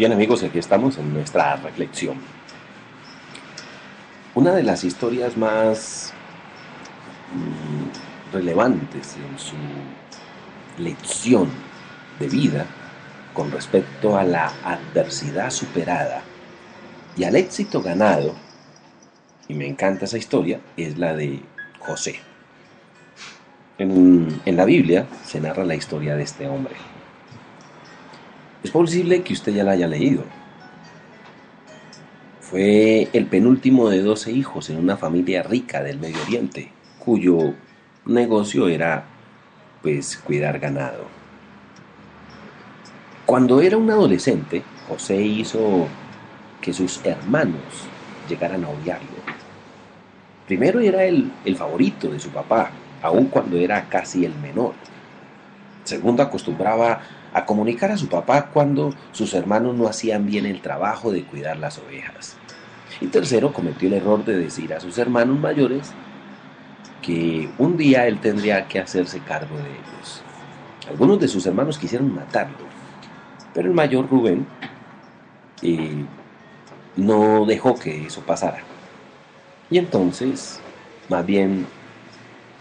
Bien amigos, aquí estamos en nuestra reflexión. Una de las historias más relevantes en su lección de vida con respecto a la adversidad superada y al éxito ganado, y me encanta esa historia, es la de José. En la Biblia se narra la historia de este hombre. Es posible que usted ya la haya leído. Fue el penúltimo de 12 hijos en una familia rica del Medio Oriente, cuyo negocio era, pues, cuidar ganado. Cuando era un adolescente, José hizo que sus hermanos llegaran a odiarlo. Primero era el favorito de su papá, aun cuando era casi el menor. Segundo, acostumbraba a comunicar a su papá cuando sus hermanos no hacían bien el trabajo de cuidar las ovejas. Y tercero, cometió el error de decir a sus hermanos mayores que un día él tendría que hacerse cargo de ellos. Algunos de sus hermanos quisieron matarlo, pero el mayor Rubén no dejó que eso pasara. Y entonces, más bien,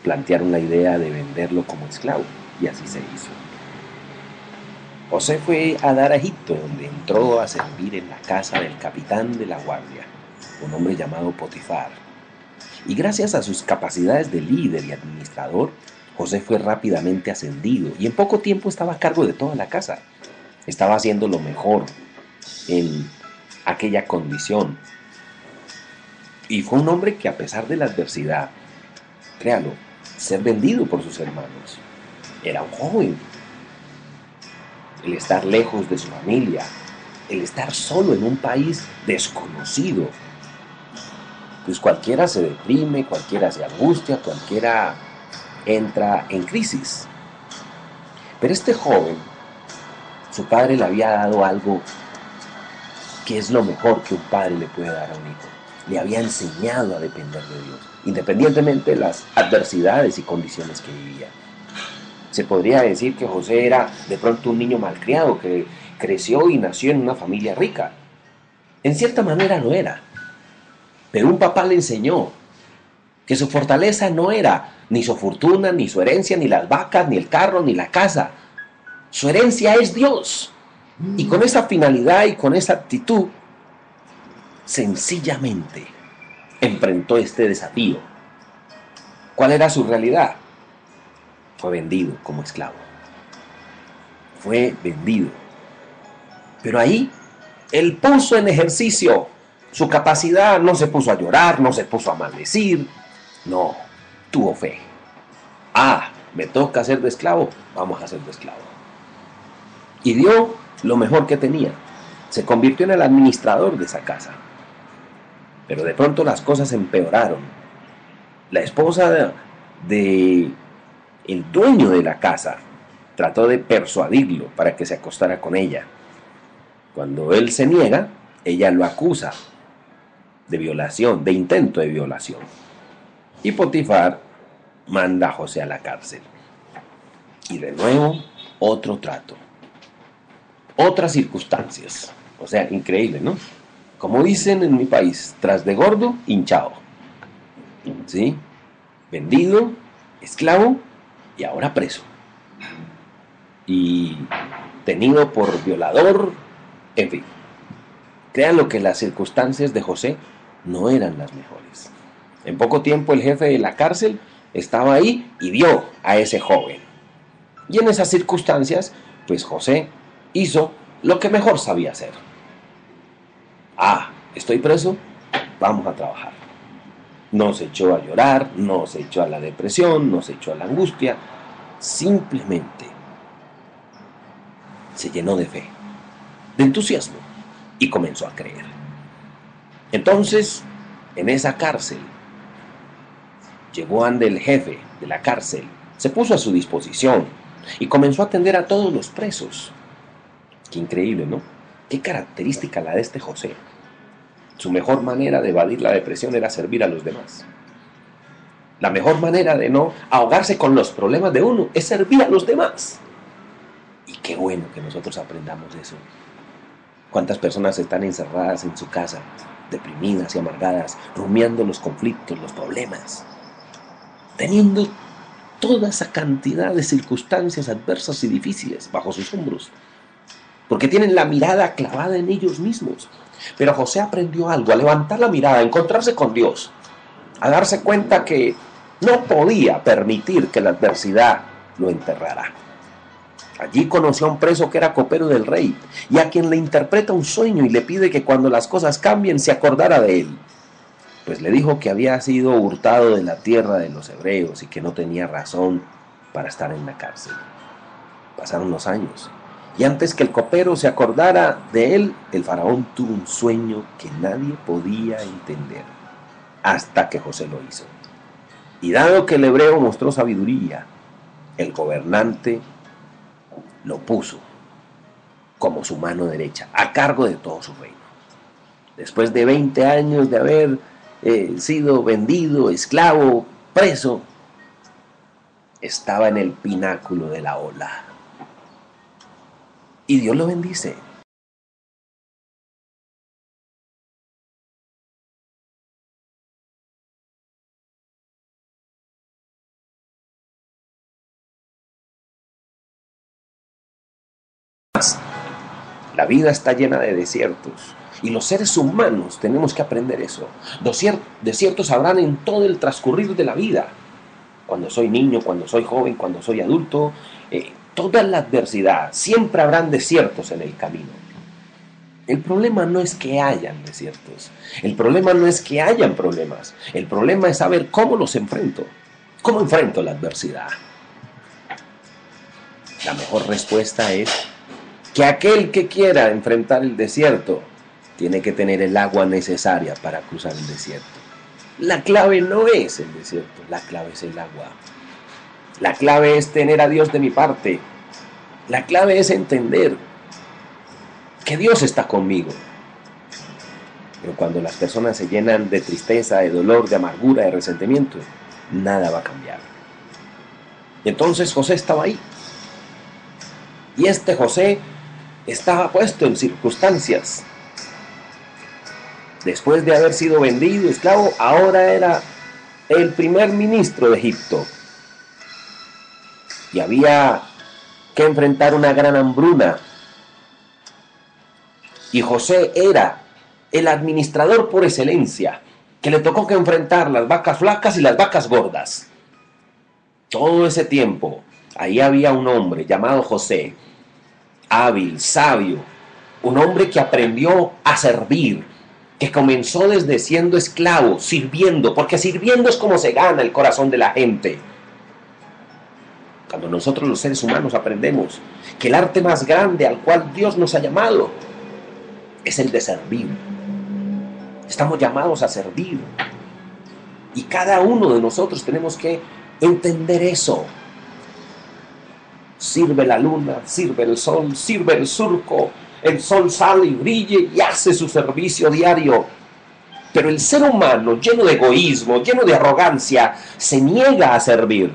plantearon la idea de venderlo como esclavo, y así se hizo. José fue a dar a Egipto, donde entró a servir en la casa del capitán de la guardia, un hombre llamado Potifar. Y gracias a sus capacidades de líder y administrador, José fue rápidamente ascendido y en poco tiempo estaba a cargo de toda la casa. Estaba haciendo lo mejor en aquella condición. Y fue un hombre que, a pesar de la adversidad, créalo, ser vendido por sus hermanos, era un joven. El estar lejos de su familia, el estar solo en un país desconocido, pues cualquiera se deprime, cualquiera se angustia, cualquiera entra en crisis. Pero este joven, su padre le había dado algo que es lo mejor que un padre le puede dar a un hijo. Le había enseñado a depender de Dios, independientemente de las adversidades y condiciones que vivía. Se podría decir que José era de pronto un niño malcriado que creció y nació en una familia rica. En cierta manera lo era. Pero un papá le enseñó que su fortaleza no era ni su fortuna, ni su herencia, ni las vacas, ni el carro, ni la casa. Su herencia es Dios. Y con esa finalidad y con esa actitud, sencillamente enfrentó este desafío. ¿Cuál era su realidad? Fue vendido como esclavo. Fue vendido. Pero ahí, él puso en ejercicio su capacidad, no se puso a llorar, no se puso a maldecir, no, tuvo fe. Me toca ser de esclavo, vamos a ser de esclavo. Y dio lo mejor que tenía, se convirtió en el administrador de esa casa. Pero de pronto las cosas empeoraron. La esposa de el dueño de la casa trató de persuadirlo para que se acostara con ella. Cuando él se niega, ella lo acusa de violación, de intento de violación. Y Potifar manda a José a la cárcel. Y de nuevo, otro trato. Otras circunstancias. O sea, increíble, ¿no? Como dicen en mi país, tras de gordo, hinchado. ¿Sí? Vendido, esclavo y ahora preso. Y tenido por violador, en fin. Créanlo que las circunstancias de José no eran las mejores. En poco tiempo el jefe de la cárcel estaba ahí y vio a ese joven. Y en esas circunstancias, pues José hizo lo que mejor sabía hacer. Estoy preso, vamos a trabajar. No se echó a llorar, no se echó a la depresión, no se echó a la angustia. Simplemente se llenó de fe, de entusiasmo y comenzó a creer. Entonces, en esa cárcel, llegó ante el jefe de la cárcel, se puso a su disposición y comenzó a atender a todos los presos. Qué increíble, ¿no? Qué característica la de este José. Su mejor manera de evadir la depresión era servir a los demás. La mejor manera de no ahogarse con los problemas de uno es servir a los demás. Y qué bueno que nosotros aprendamos eso. ¿Cuántas personas están encerradas en su casa, deprimidas y amargadas, rumiando los conflictos, los problemas, teniendo toda esa cantidad de circunstancias adversas y difíciles bajo sus hombros? Porque tienen la mirada clavada en ellos mismos. Pero José aprendió algo, a levantar la mirada, a encontrarse con Dios, a darse cuenta que no podía permitir que la adversidad lo enterrara. Allí conoció a un preso que era copero del rey y a quien le interpreta un sueño y le pide que cuando las cosas cambien se acordara de él. Pues le dijo que había sido hurtado de la tierra de los hebreos y que no tenía razón para estar en la cárcel. Pasaron los años y antes que el copero se acordara de él, el faraón tuvo un sueño que nadie podía entender, hasta que José lo hizo. Y dado que el hebreo mostró sabiduría, el gobernante lo puso como su mano derecha, a cargo de todo su reino. Después de 20 años de haber sido vendido, esclavo, preso, estaba en el pináculo de la ola. Y Dios lo bendice. La vida está llena de desiertos y los seres humanos tenemos que aprender eso. Desiertos habrán en todo el transcurrir de la vida. Cuando soy niño, cuando soy joven, cuando soy adulto, toda la adversidad, siempre habrán desiertos en el camino. El problema no es que hayan desiertos, el problema no es que hayan problemas, el problema es saber cómo los enfrento, cómo enfrento la adversidad. La mejor respuesta es que aquel que quiera enfrentar el desierto tiene que tener el agua necesaria para cruzar el desierto. La clave no es el desierto, la clave es el agua. La clave es tener a Dios de mi parte. La clave es entender que Dios está conmigo. Pero cuando las personas se llenan de tristeza, de dolor, de amargura, de resentimiento, nada va a cambiar. Y entonces José estaba ahí. Y este José estaba puesto en circunstancias. Después de haber sido vendido, esclavo, ahora era el primer ministro de Egipto. Y había que enfrentar una gran hambruna. Y José era el administrador por excelencia, que le tocó que enfrentar las vacas flacas y las vacas gordas. Todo ese tiempo, ahí había un hombre llamado José, hábil, sabio, un hombre que aprendió a servir, que comenzó desde siendo esclavo, sirviendo, porque sirviendo es como se gana el corazón de la gente. Cuando nosotros los seres humanos aprendemos que el arte más grande al cual Dios nos ha llamado es el de servir. Estamos llamados a servir. Y cada uno de nosotros tenemos que entender eso. Sirve la luna, sirve el sol, sirve el surco. El sol sale y brille y hace su servicio diario. Pero el ser humano, lleno de egoísmo, lleno de arrogancia, se niega a servir.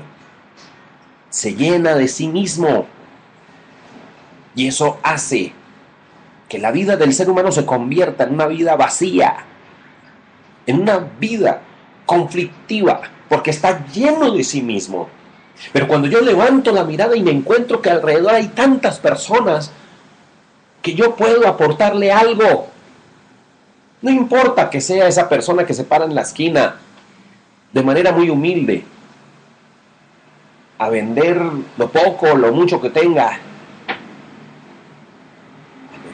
Se llena de sí mismo. Y eso hace que la vida del ser humano se convierta en una vida vacía, en una vida conflictiva, porque está lleno de sí mismo. Pero cuando yo levanto la mirada y me encuentro que alrededor hay tantas personas que yo puedo aportarle algo, no importa que sea esa persona que se para en la esquina de manera muy humilde a vender lo poco o lo mucho que tenga.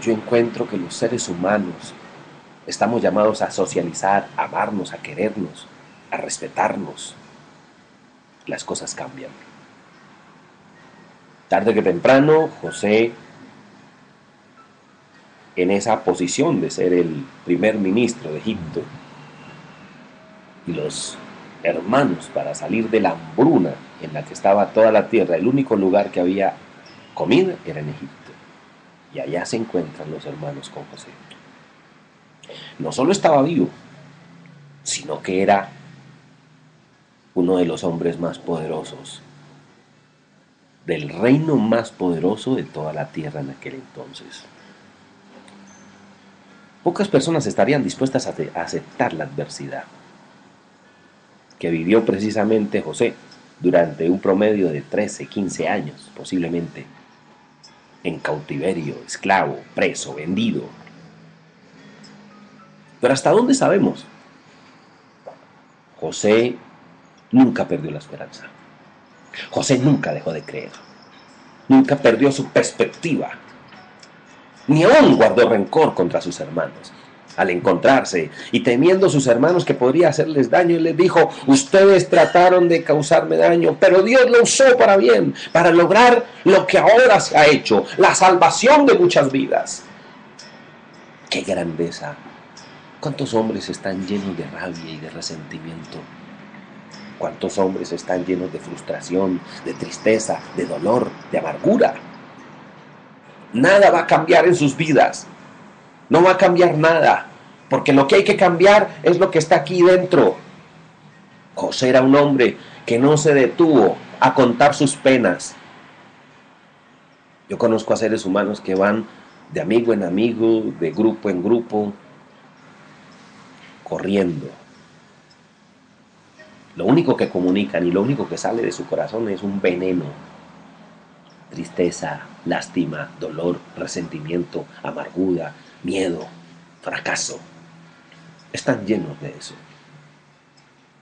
Yo encuentro que los seres humanos estamos llamados a socializar, a amarnos, a querernos, a respetarnos. Las cosas cambian. Tarde que temprano, José, en esa posición de ser el primer ministro de Egipto, y los hermanos, para salir de la hambruna en la que estaba toda la tierra, el único lugar que había comida era en Egipto. Y allá se encuentran los hermanos con José. No solo estaba vivo, sino que era uno de los hombres más poderosos, del reino más poderoso de toda la tierra en aquel entonces. Pocas personas estarían dispuestas a aceptar la adversidad que vivió precisamente José durante un promedio de 13, 15 años, posiblemente en cautiverio, esclavo, preso, vendido. Pero ¿hasta dónde sabemos? José nunca perdió la esperanza. José nunca dejó de creer. Nunca perdió su perspectiva. Ni aún guardó rencor contra sus hermanos. Al encontrarse y temiendo sus hermanos que podría hacerles daño, él les dijo: ustedes trataron de causarme daño, pero Dios lo usó para bien, para lograr lo que ahora se ha hecho, la salvación de muchas vidas. ¡Qué grandeza! ¿Cuántos hombres están llenos de rabia y de resentimiento? ¿Cuántos hombres están llenos de frustración, de tristeza, de dolor, de amargura? Nada va a cambiar en sus vidas. No va a cambiar nada, porque lo que hay que cambiar es lo que está aquí dentro. José era un hombre que no se detuvo a contar sus penas. Yo conozco a seres humanos que van de amigo en amigo, de grupo en grupo, corriendo. Lo único que comunican y lo único que sale de su corazón es un veneno. Tristeza, lástima, dolor, resentimiento, amargura, miedo, fracaso. Están llenos de eso.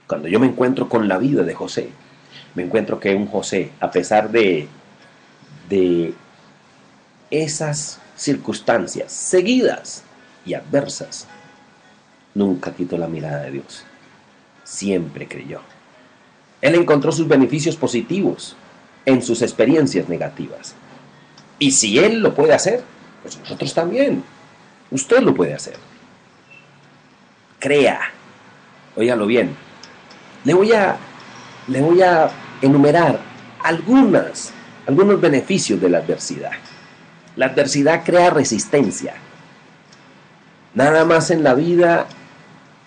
Cuando yo me encuentro con la vida de José, me encuentro que un José, a pesar de esas circunstancias seguidas y adversas, nunca quitó la mirada de Dios. Siempre creyó. Él encontró sus beneficios positivos en sus experiencias negativas. Y si él lo puede hacer, pues nosotros también. Usted lo puede hacer. Crea. Óigalo bien. Le voy a enumerar algunos beneficios de la adversidad. La adversidad crea resistencia. Nada más en la vida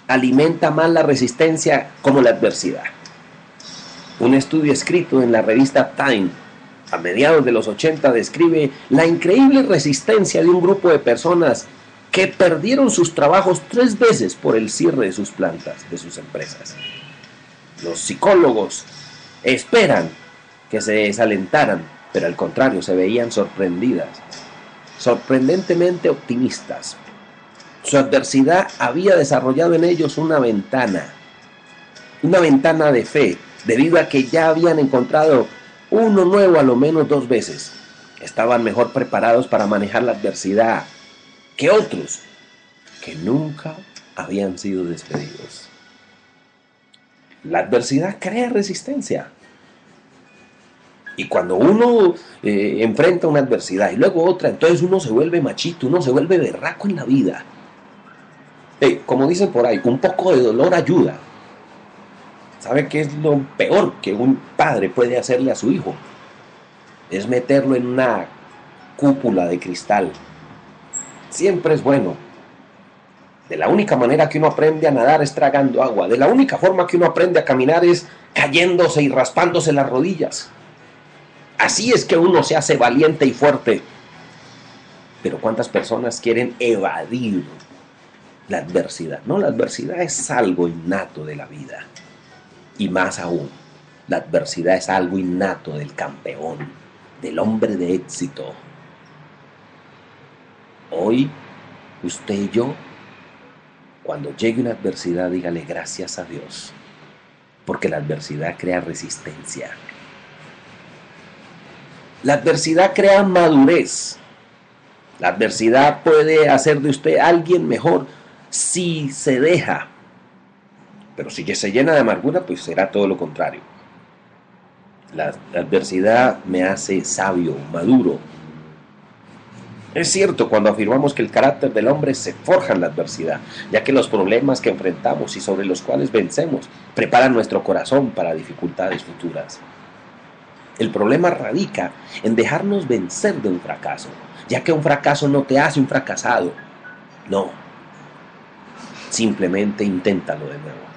alimenta más la resistencia como la adversidad. Un estudio escrito en la revista Time a mediados de los 80 describe la increíble resistencia de un grupo de personas que perdieron sus trabajos 3 veces por el cierre de sus plantas, de sus empresas. Los psicólogos esperan que se desalentaran, pero al contrario, se veían sorprendentemente optimistas. Su adversidad había desarrollado en ellos una ventana de fe, debido a que ya habían encontrado uno nuevo a lo menos 2 veces. Estaban mejor preparados para manejar la adversidad que otros que nunca habían sido despedidos. La adversidad crea resistencia. Y cuando uno enfrenta una adversidad y luego otra, entonces uno se vuelve machito, uno se vuelve berraco en la vida. Como dicen por ahí, un poco de dolor ayuda. ¿Sabe qué es lo peor que un padre puede hacerle a su hijo? Es meterlo en una cúpula de cristal. Siempre es bueno. De la única manera que uno aprende a nadar es tragando agua. De la única forma que uno aprende a caminar es cayéndose y raspándose las rodillas. Así es que uno se hace valiente y fuerte. Pero ¿cuántas personas quieren evadir la adversidad? No, la adversidad es algo innato de la vida. Y más aún, la adversidad es algo innato del campeón, del hombre de éxito. Hoy, usted y yo, cuando llegue una adversidad, dígale gracias a Dios, porque la adversidad crea resistencia. La adversidad crea madurez. La adversidad puede hacer de usted alguien mejor si se deja. Pero si se llena de amargura, pues será todo lo contrario. La adversidad me hace sabio, maduro. Es cierto cuando afirmamos que el carácter del hombre se forja en la adversidad, ya que los problemas que enfrentamos y sobre los cuales vencemos preparan nuestro corazón para dificultades futuras. El problema radica en dejarnos vencer de un fracaso, ya que un fracaso no te hace un fracasado. No, simplemente inténtalo de nuevo.